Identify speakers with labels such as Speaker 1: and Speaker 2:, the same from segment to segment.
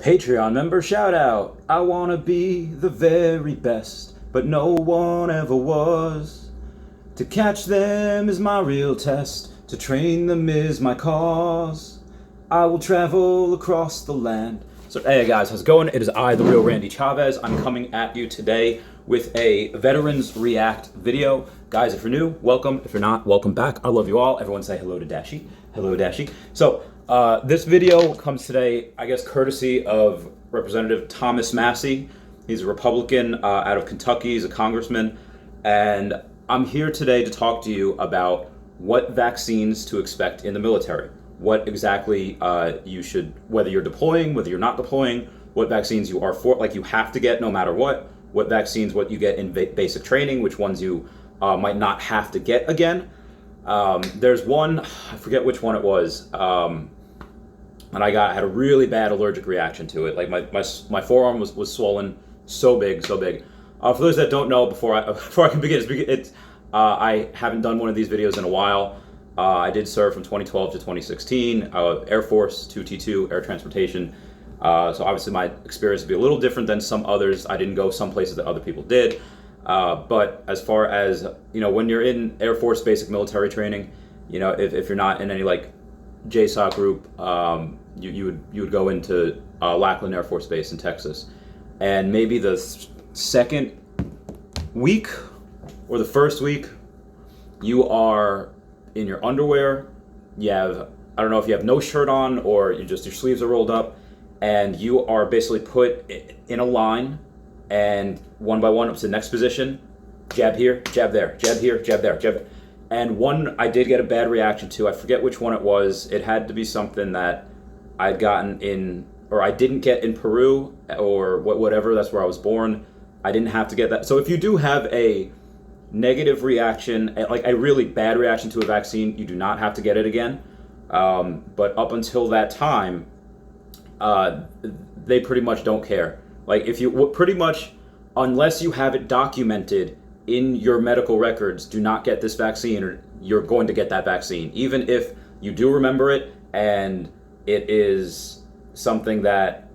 Speaker 1: Patreon member shout out. I wanna be the very best, but no one ever was. To catch them is my real test, to train them is my cause. I will travel across the land. So hey guys, how's it going? It is I, the real Randy Chavez. I'm coming at you today with a Veterans React video. Guys, if you're new, welcome. If you're not, welcome back. I love you all. Everyone say hello to Dashi. Hello, Dashi. So this video comes today, I guess, courtesy of Representative Thomas Massie. He's a Republican out of Kentucky. He's a congressman. And I'm here today to talk to you about what vaccines to expect in the military. What exactly you should, whether you're deploying, whether you're not deploying, what vaccines you are for, like you have to get no matter what vaccines, what you get in basic training, which ones you might not have to get again. There's one, I forget which one it was, and I had a really bad allergic reaction to it. Like my forearm was swollen so big. For those that don't know, before I can begin, I haven't done one of these videos in a while. I did serve from 2012 to 2016, Air Force, 2T2, air transportation. So obviously my experience would be a little different than some others. I didn't go some places that other people did. But as far as, when you're in Air Force basic military training, if you're not in any like JSOC group, you would go into Lackland Air Force Base in Texas. And maybe the second week or the first week, you are in your underwear. You have, I don't know if you have no shirt on or your sleeves are rolled up, and you are basically put in a line and one by one up to the next position. Jab here, jab there, jab here, jab there, jab. And one I did get a bad reaction to. I forget which one it was. It had to be something that I'd gotten in, or I didn't get in Peru, or whatever. That's where I was born. I didn't have to get that. So if you do have a negative reaction, like a really bad reaction to a vaccine, you do not have to get it again. But up until that time, they pretty much don't care. Like if you pretty much, unless you have it documented in your medical records, do not get this vaccine, or you're going to get that vaccine. Even if you do remember it and it is something that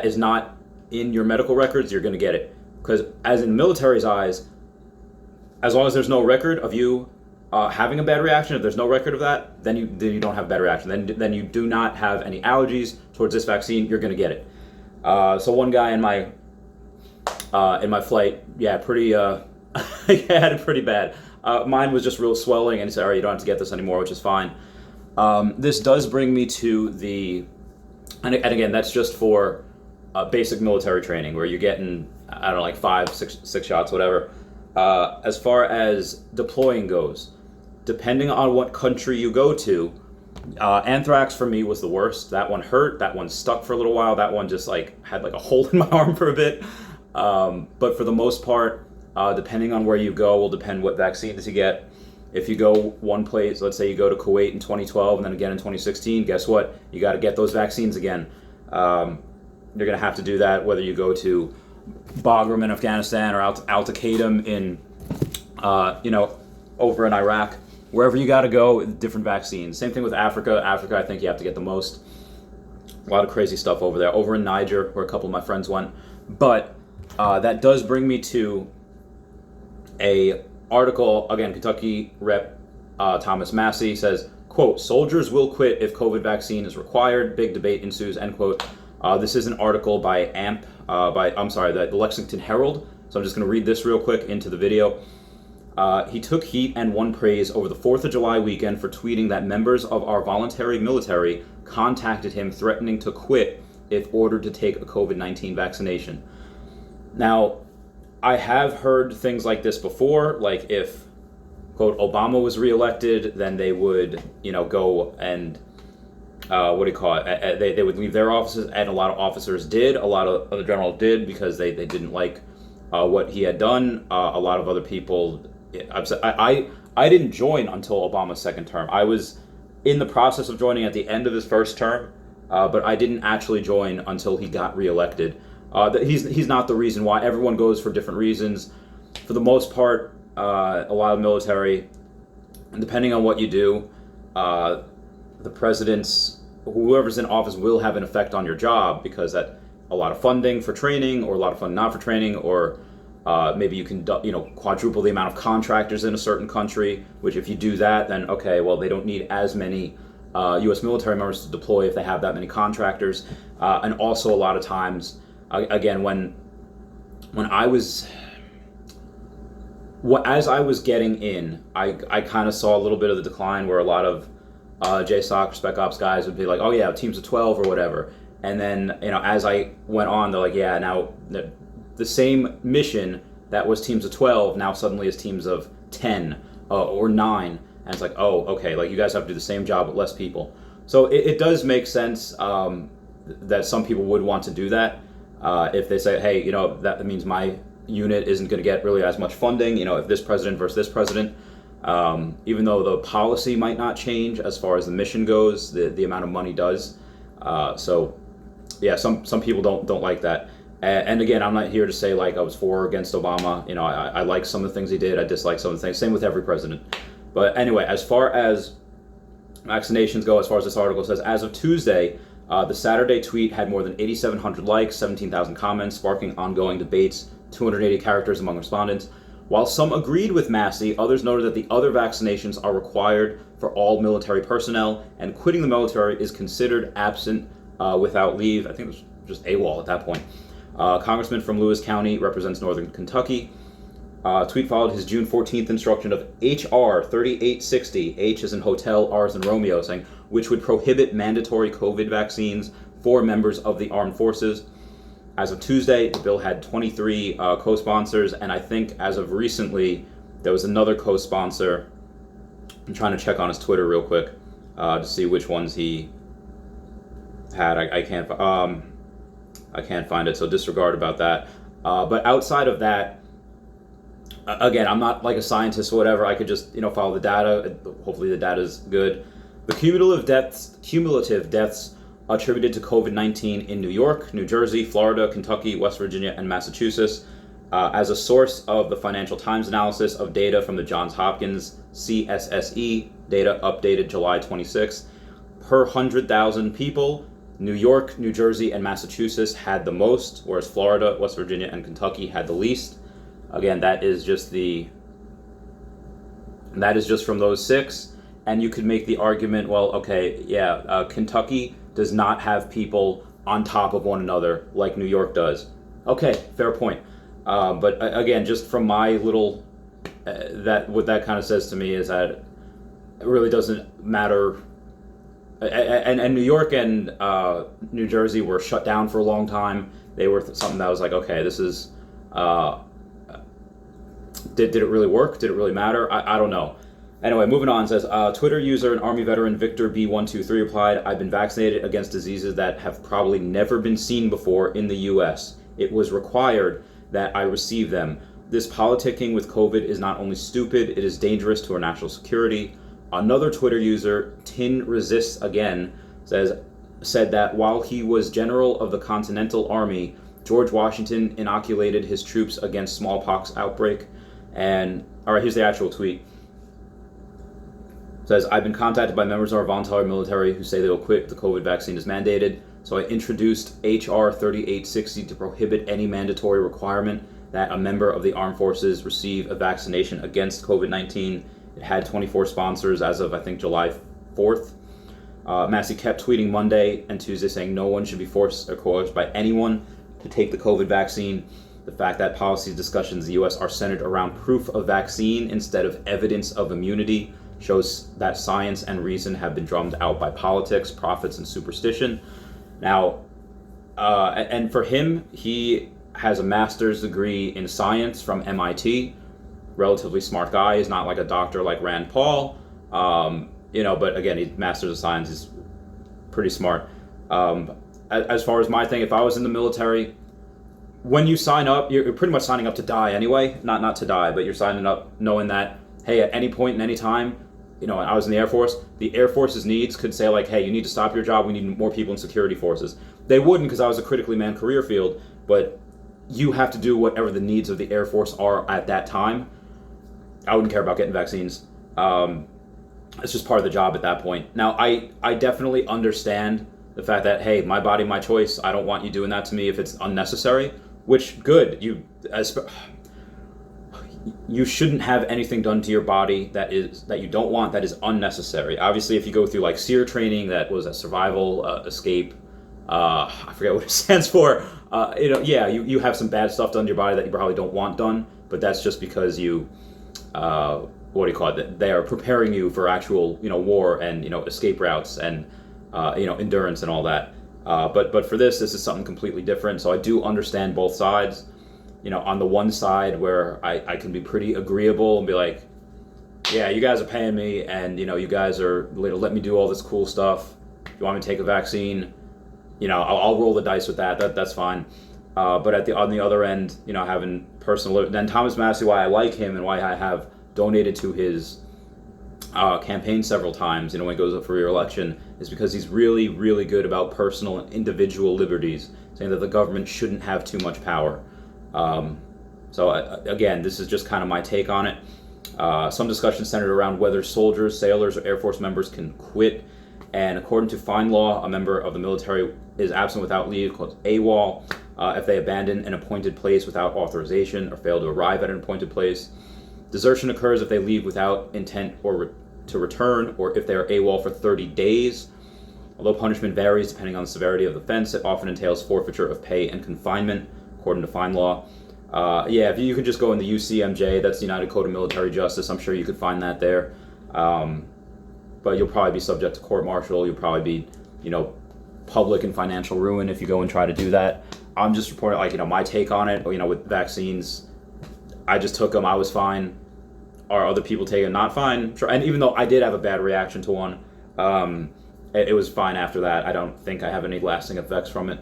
Speaker 1: is not in your medical records, you're going to get it. Because as in the military's eyes, as long as there's no record of you having a bad reaction, if there's no record of that, then you don't have a bad reaction. Then you do not have any allergies towards this vaccine. You're going to get it. So one guy in my flight, pretty had it pretty bad. Mine was just real swelling, and he said, "All right, you don't have to get this anymore," which is fine. This does bring me to and again, that's just for basic military training, where you're getting, I don't know, like 5, 6 shots, whatever. As far as deploying goes, depending on what country you go to, anthrax for me was the worst. That one hurt. That one stuck for a little while. That one just had like a hole in my arm for a bit. But for the most part, depending on where you go, will depend what vaccines you get. If you go one place, let's say you go to Kuwait in 2012 and then again in 2016, guess what? You got to get those vaccines again. You're going to have to do that whether you go to Bagram in Afghanistan or Al-Qaeda in, over in Iraq. Wherever you got to go, different vaccines. Same thing with Africa. Africa, I think you have to get the most. A lot of crazy stuff over there. Over in Niger, where a couple of my friends went. But that does bring me to a article, again, Kentucky Rep. Thomas Massie says, quote, "Soldiers will quit if COVID vaccine is required. Big debate ensues," end quote. This is an article by the Lexington Herald. So I'm just going to read this real quick into the video. He took heat and won praise over the 4th of July weekend for tweeting that members of our voluntary military contacted him threatening to quit if ordered to take a COVID-19 vaccination. Now, I have heard things like this before, like if, quote, Obama was reelected, then they would, go and they would leave their offices, and a lot of officers did. A lot of the generals did because they didn't like what he had done. A lot of other people, I didn't join until Obama's second term. I was in the process of joining at the end of his first term, but I didn't actually join until he got reelected. He's not the reason why. Everyone goes for different reasons. For the most part, a lot of military, depending on what you do, the president's whoever's in office will have an effect on your job, because that a lot of funding for training, or a lot of funding not for training, or maybe you can quadruple the amount of contractors in a certain country, which if you do that, then okay, well, they don't need as many U.S. military members to deploy if they have that many contractors. And also a lot of times, again, when I was, as I was getting in, I kind of saw a little bit of the decline where a lot of JSOC, Spec Ops guys would be like, oh yeah, teams of 12 or whatever. And then, as I went on, they're like, yeah, now the same mission that was teams of 12 now suddenly is teams of 10 or 9. And it's like, oh, okay, like you guys have to do the same job with less people. So it does make sense that some people would want to do that. If they say, hey, that means my unit isn't going to get really as much funding, if this president versus this president, even though the policy might not change as far as the mission goes, the amount of money does. So yeah, some people don't like that. And again, I'm not here to say like I was for or against Obama. I like some of the things he did. I dislike some of the things. Same with every president. But anyway, as far as vaccinations go, as far as this article says, as of Tuesday, the Saturday tweet had more than 8,700 likes, 17,000 comments, sparking ongoing debates, 280 characters among respondents. While some agreed with Massey, others noted that the other vaccinations are required for all military personnel, and quitting the military is considered absent without leave. I think it was just AWOL at that point. Congressman from Lewis County represents Northern Kentucky. Tweet followed his June 14th instruction of H.R. 3860, H as in hotel, R as in Romeo, saying, which would prohibit mandatory COVID vaccines for members of the armed forces. As of Tuesday, the bill had 23 co-sponsors, and I think as of recently, there was another co-sponsor. I'm trying to check on his Twitter real quick to see which ones he had. I can't find it, so disregard about that. But outside of that, again, I'm not like a scientist or whatever. I could just follow the data. Hopefully the data is good. The cumulative deaths attributed to COVID-19 in New York, New Jersey, Florida, Kentucky, West Virginia, and Massachusetts, as a source of the Financial Times analysis of data from the Johns Hopkins CSSE data updated July 26. Per 100,000 people, New York, New Jersey, and Massachusetts had the most, whereas Florida, West Virginia, and Kentucky had the least. Again, that is just from those 6, and you could make the argument, well, okay, yeah, Kentucky does not have people on top of one another like New York does. Okay, fair point. But again, just from my little, what that kind of says to me is that it really doesn't matter. And New York and New Jersey were shut down for a long time. They were something that was like, okay, this is. Did it really work? Did it really matter? I don't know. Anyway, moving on, it says, Twitter user and Army veteran Victor B123 replied, I've been vaccinated against diseases that have probably never been seen before in the U.S. It was required that I receive them. This politicking with COVID is not only stupid, it is dangerous to our national security. Another Twitter user, Tin Resists Again, said that while he was general of the Continental Army, George Washington inoculated his troops against smallpox outbreak. And, all right, here's the actual tweet. It says, I've been contacted by members of our voluntary military who say they will quit if the COVID vaccine is mandated. So I introduced H.R. 3860 to prohibit any mandatory requirement that a member of the armed forces receive a vaccination against COVID-19. It had 24 sponsors as of, I think, July 4th. Massey kept tweeting Monday and Tuesday saying no one should be forced or coerced by anyone to take the COVID vaccine. The fact that policy discussions in the U.S. are centered around proof of vaccine instead of evidence of immunity shows that science and reason have been drummed out by politics, profits, and superstition. Now, and for him, he has a master's degree in science from MIT. Relatively smart guy. He's not like a doctor like Rand Paul, but again, he's master's of science. He's pretty smart. As far as my thing, if I was in the military, when you sign up, you're pretty much signing up to die anyway. Not to die, but you're signing up knowing that, hey, at any point in any time, I was in the Air Force, the Air Force's needs could say like, hey, you need to stop your job, we need more people in security forces. They wouldn't, because I was a critically manned career field, but you have to do whatever the needs of the Air Force are at that time. I wouldn't care about getting vaccines. I it's just part of the job at that point. Now, I definitely understand the fact that, hey, my body, my choice. I don't want you doing that to me if it's unnecessary. Which, good. You shouldn't have anything done to your body that you don't want, that is unnecessary. Obviously, if you go through like SEER training, that was a survival, escape. I forget what it stands for. You have some bad stuff done to your body that you probably don't want done, but that's just because you. What do you call it? They are preparing you for actual, war and escape routes and endurance and all that. But for this is something completely different. So I do understand both sides. On the one side where I can be pretty agreeable and be like, yeah, you guys are paying me, and you guys are let me do all this cool stuff. You want me to take a vaccine? I'll roll the dice with that. That's fine. But on the other end, having personal. Then Chavez Megacity, why I like him and why I have donated to his campaign several times, when he goes up for re-election, is because he's really, really good about personal and individual liberties, saying that the government shouldn't have too much power. Again, this is just kind of my take on it. Some discussion centered around whether soldiers, sailors, or Air Force members can quit. And according to fine law, a member of the military is absent without leave, called AWOL, if they abandon an appointed place without authorization or fail to arrive at an appointed place. Desertion occurs if they leave without intent to return, or if they are AWOL for 30 days. Although punishment varies depending on the severity of the offense, it often entails forfeiture of pay and confinement, according to fine law. If you could just go in the UCMJ, that's the United Code of Military Justice. I'm sure you could find that there. But you'll probably be subject to court-martial. You'll probably be, public and financial ruin if you go and try to do that. I'm just reporting, my take on it. With vaccines, I just took them. I was fine. Are other people taking them? Not fine? Sure. And even though I did have a bad reaction to one, it was fine after that. I don't think I have any lasting effects from it.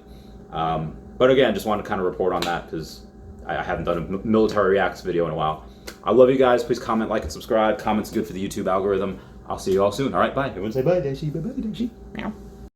Speaker 1: But again, just wanted to kind of report on that because I haven't done a military reacts video in a while. I love you guys. Please comment, like, and subscribe. Comments good for the YouTube algorithm. I'll see you all soon. All right, bye. Everyone say bye, Daisy. Bye-bye, Daisy. Meow.